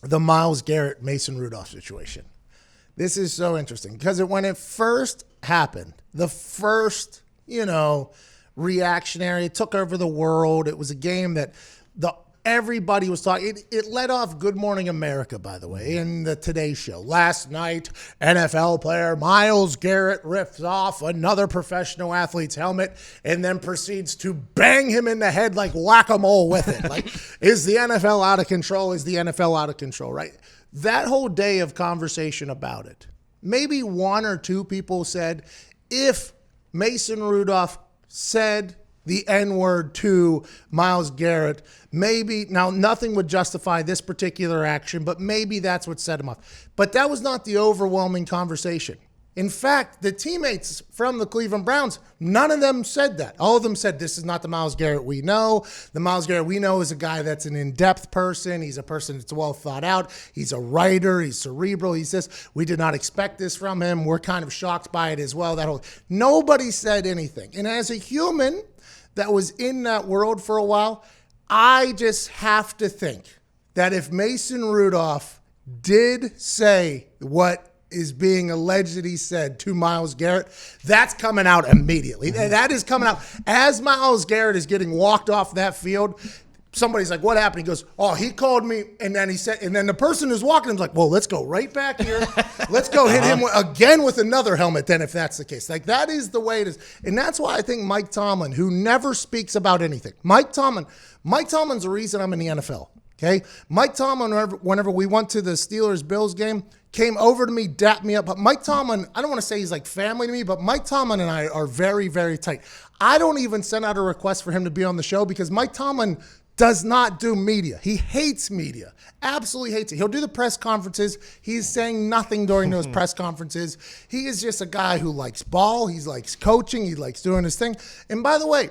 the Myles Garrett, Mason Rudolph situation. This is so interesting because when it first happened, the first, reactionary, it took over the world. It was a game that everybody was talking. It led off Good Morning America, by the way, in the Today Show. Last night, NFL player Myles Garrett rips off another professional athlete's helmet and then proceeds to bang him in the head like whack-a-mole with it. Like, is the NFL out of control? Is the NFL out of control, right? That whole day of conversation about it, maybe one or two people said, if Mason Rudolph said the N-word to Myles Garrett, maybe, now nothing would justify this particular action, but maybe that's what set him off. But that was not the overwhelming conversation. In fact, the teammates from the Cleveland Browns, none of them said that. All of them said, this is not the Myles Garrett we know. The Myles Garrett we know is a guy that's an in-depth person. He's a person that's well thought out. He's a writer. He's cerebral. He says, we did not expect this from him. We're kind of shocked by it as well. Nobody said anything. And as a human that was in that world for a while, I just have to think that if Mason Rudolph did say what is being alleged that he said to Myles Garrett, that's coming out immediately. That is coming out. As Myles Garrett is getting walked off that field, somebody's like, what happened? He goes, oh, he called me. And then he said, and then the person who's walking him's like, well, let's go right back here. Let's go hit him again with another helmet then if that's the case. Like, that is the way it is. And that's why I think Mike Tomlin, who never speaks about anything, Mike Tomlin's the reason I'm in the NFL. Okay, Mike Tomlin, whenever we went to the Steelers-Bills game, came over to me, dapped me up. But Mike Tomlin, I don't want to say he's like family to me, but Mike Tomlin and I are very, very tight. I don't even send out a request for him to be on the show because Mike Tomlin does not do media. He hates media. Absolutely hates it. He'll do the press conferences. He's saying nothing during those press conferences. He is just a guy who likes ball. He likes coaching. He likes doing his thing. And by the way,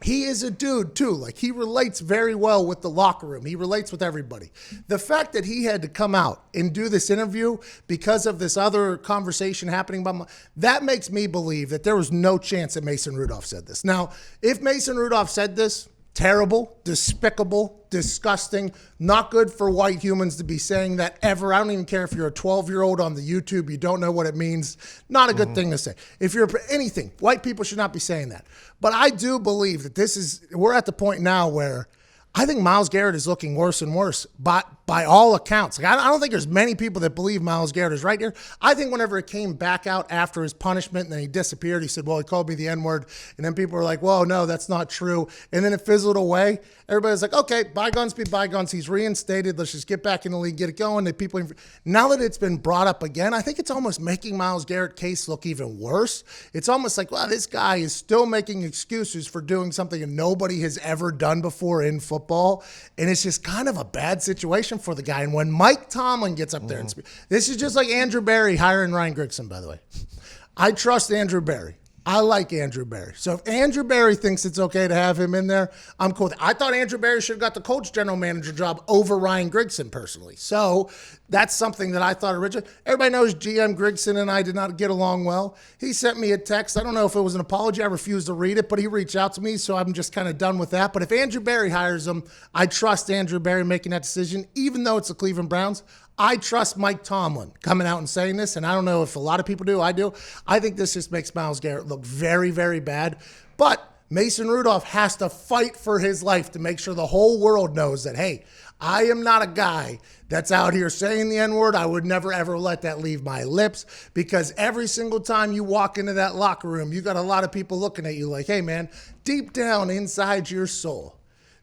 he is a dude, too. Like, he relates very well with the locker room. He relates with everybody. The fact that he had to come out and do this interview because of this other conversation happening, that makes me believe that there was no chance that Mason Rudolph said this. Now, if Mason Rudolph said this, terrible, despicable, disgusting, not good for white humans to be saying that ever. I don't even care if you're a 12-year-old on the YouTube, you don't know what it means. Not a good thing to say. If you're anything, white people should not be saying that. But I do believe that we're at the point now where I think Myles Garrett is looking worse and worse by all accounts. Like, I don't think there's many people that believe Myles Garrett is right here. I think whenever it came back out after his punishment and then he disappeared, he said, well, he called me the N-word. And then people were like, well, no, that's not true. And then it fizzled away. Everybody's like, okay, bygones be bygones. He's reinstated. Let's just get back in the league, get it going. Now that it's been brought up again, I think it's almost making Myles Garrett's case look even worse. It's almost like, wow, this guy is still making excuses for doing something that nobody has ever done before in football. And it's just kind of a bad situation for the guy. And when Mike Tomlin gets up there and speaks, this is just like Andrew Berry hiring Ryan Grigson, by the way. I trust Andrew Berry. I like Andrew Berry. So if Andrew Berry thinks it's okay to have him in there, I'm cool with it. I thought Andrew Berry should have got the Colts general manager job over Ryan Grigson personally. So that's something that I thought originally. Everybody knows GM Grigson and I did not get along well. He sent me a text. I don't know if it was an apology. I refused to read it, but he reached out to me, so I'm just kind of done with that. But if Andrew Berry hires him, I trust Andrew Berry making that decision, even though it's the Cleveland Browns. I trust Mike Tomlin coming out and saying this, and I don't know if a lot of people do. I do. I think this just makes Myles Garrett look very, very bad. But Mason Rudolph has to fight for his life to make sure the whole world knows that, hey, I am not a guy that's out here saying the N-word. I would never, ever let that leave my lips, because every single time you walk into that locker room, you got a lot of people looking at you like, hey, man, deep down inside your soul,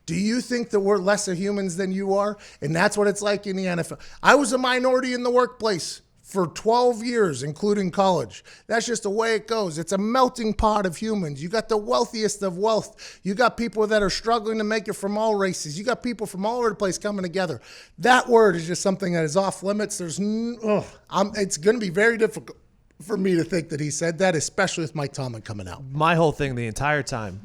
do you think that we're lesser humans than you are? And that's what it's like in the NFL. I was a minority in the workplace for 12 years, including college. That's just the way it goes. It's a melting pot of humans. You got the wealthiest of wealth. You got people that are struggling to make it from all races. You got people from all over the place coming together. That word is just something that is off limits. It's going to be very difficult for me to think that he said that, especially with Mike Tomlin coming out. My whole thing the entire time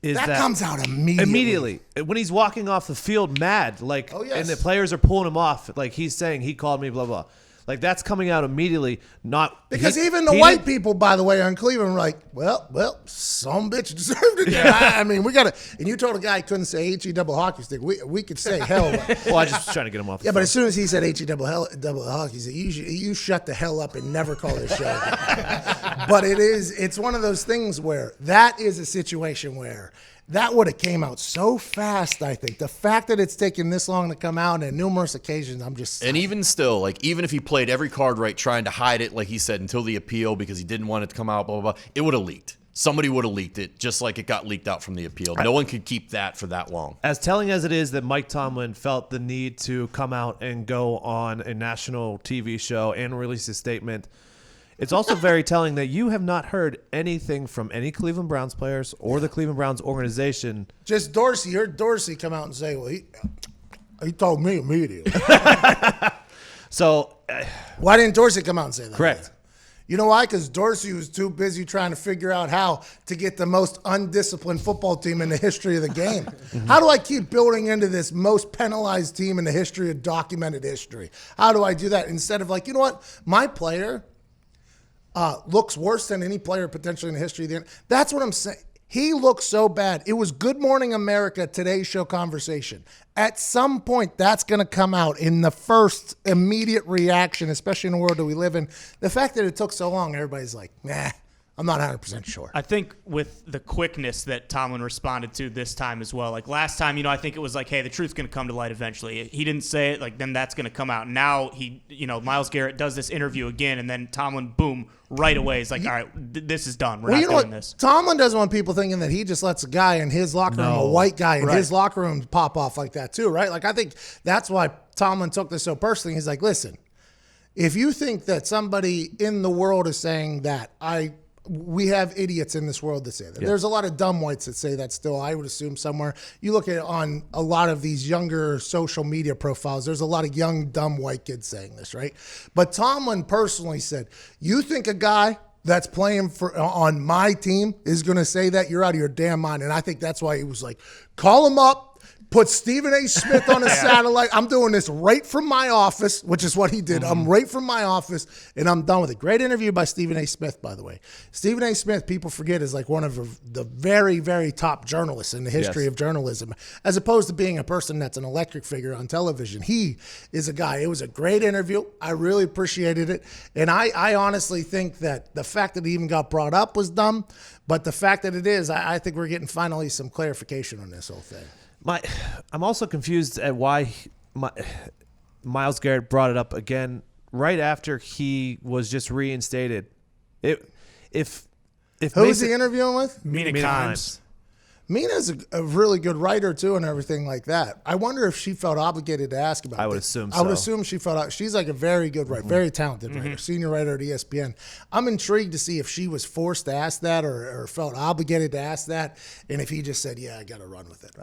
is that comes out immediately. When he's walking off the field mad, like, oh, yes. And the players are pulling him off, like he's saying he called me, blah, blah. Like, that's coming out immediately. Because even the white people, by the way, in Cleveland were like, well, some bitch deserved it. Yeah. I mean, we got to, and you told a guy he couldn't say H-E double hockey stick. We could say hell. Well, I just was trying to get him off. Yeah, but as soon as he said H-E double hockey stick, you shut the hell up and never call this show again. But it's one of those things where that is a situation where that would have came out so fast, I think. The fact that it's taken this long to come out and numerous occasions, I'm just... And even still, like, even if he played every card right, trying to hide it, like he said, until the appeal because he didn't want it to come out, blah, blah, blah, it would have leaked. Somebody would have leaked it, just like it got leaked out from the appeal. No one could keep that for that long. As telling as it is that Mike Tomlin felt the need to come out and go on a national TV show and release a statement, it's also very telling that you have not heard anything from any Cleveland Browns players or the Cleveland Browns organization. Just Dorsey. You heard Dorsey come out and say, well, he told me immediately. So why didn't Dorsey come out and say that? Correct. You know why? Because Dorsey was too busy trying to figure out how to get the most undisciplined football team in the history of the game. How do I keep building into this most penalized team in the history of documented history? How do I do that? Instead of like, you know what? My player looks worse than any player potentially in the history of the NFL. That's what I'm saying. He looks so bad. It was Good Morning America, Today's Show conversation. At some point, that's going to come out in the first immediate reaction, especially in the world that we live in. The fact that it took so long, everybody's like, nah, I'm not 100% sure. I think with the quickness that Tomlin responded to this time as well. Like last time, I think it was like, hey, the truth's going to come to light eventually. He didn't say it, like then that's going to come out. Now Myles Garrett does this interview again, and then Tomlin, boom, right away is like, all right, this is done. We're not doing this. Tomlin doesn't want people thinking that he just lets a guy in his locker room, a white guy in his locker room, pop off like that too, right? Like I think that's why Tomlin took this so personally. He's like, listen, if you think that somebody in the world is saying that, we have idiots in this world that say that. Yeah. There's a lot of dumb whites that say that still, I would assume somewhere. You look at it on a lot of these younger social media profiles, there's a lot of young, dumb white kids saying this, right? But Tomlin personally said, you think a guy that's playing on my team is going to say that? You're out of your damn mind. And I think that's why he was like, call him up. Put Stephen A. Smith on a satellite. I'm doing this right from my office, which is what he did. I'm right from my office, and I'm done with it. Great interview by Stephen A. Smith, by the way. Stephen A. Smith, people forget, is like one of the very, very top journalists in the history of journalism, as opposed to being a person that's an electric figure on television. He is a guy. It was a great interview. I really appreciated it, and I honestly think that the fact that it even got brought up was dumb, but the fact that it is, I think we're getting finally some clarification on this whole thing. I'm also confused at why Myles Garrett brought it up again right after he was just reinstated. If who's he interviewing with? Mina Kimes. Mina's a really good writer too, and everything like that. I wonder if she felt obligated to ask about it. I would assume so. I would assume she felt she's like a very good writer, very talented writer, senior writer at ESPN. I'm intrigued to see if she was forced to ask that or felt obligated to ask that, and if he just said, "Yeah, I got to run with it."